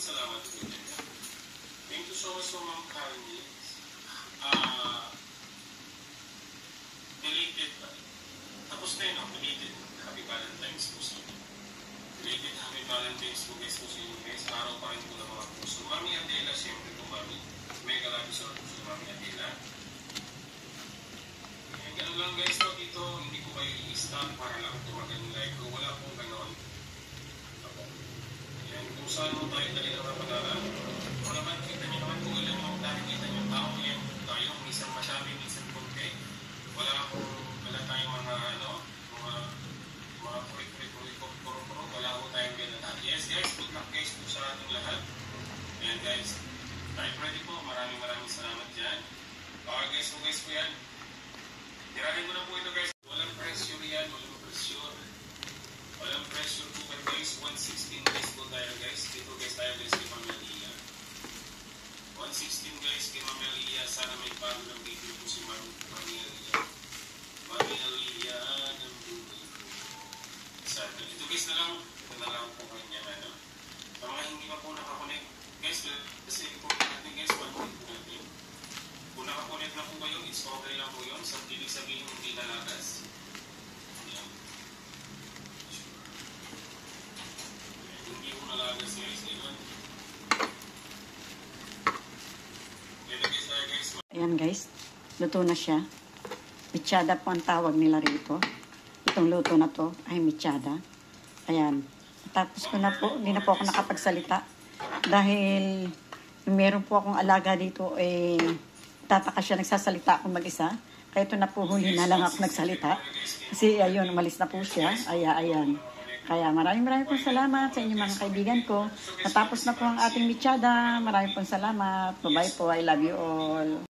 salamat po. Thank you so much for Ma'am Carly. Belated ba? Tapos na yun, belated Happy Valentine's po sa inyo. Belated Happy Valentine's po guys po sa inyo guys. Araw pa rin po ng mga puso. Mami Adela, siyempre po Mami. Mega love sa puso Mami Adela. Ganun lang guys, no, dito, hindi ko kayo i-stop para lang tumagal yung live ko. Wala pong ganon. Yan, kung saan mo tayo dali na kapag-ara. Kung naman, kita nyo naman kung ilan mo nakikita nyo tao. Yan, tayo, minsan masabi, minsan konti. Wala tayong mga, mga puro-puro. Wala ko tayong ganon. Yes guys, good luck guys po sa ating lahat. Ayan guys, tayo ready po. Maraming salamat dyan. Okay guys po yan. Tirahin ko na po ito guys. Walang pressure yan. Walang pressure po guys. 116 guys po tayo guys. Dito guys tayo guys kay Mami Alia. 116 guys kay Mami Alia. Sana may bago ng video po si Mami Alia. Mami Alia ng buhay ko. Sana. Ito guys na lang. Ito na lang po kanya. Sa mga hindi pa po nakakonect. Guys, kasi po natin guys. Kung nakakonect na po kayo, it's okay lang po yun. So, ibig sabihin hindi nalagas. Ayan. Hindi po nalagas guys. Ayan guys, luto na siya. Michada po ang tawag nila rito. Itong luto na to ay michada. Ayan. Tapos ko na po, hindi na po ako nakapagsalita. Dahil meron po akong alaga dito tataka siya, nagsasalita ako mag-isa. Kaya ito na po, huli na lang ako nagsalita. Kasi ayun, umalis na po siya. Ayan. Kaya maraming pong salamat sa inyong mga kaibigan ko. Natapos na po ang ating michada. Maraming pong salamat. Bye-bye po. I love you all.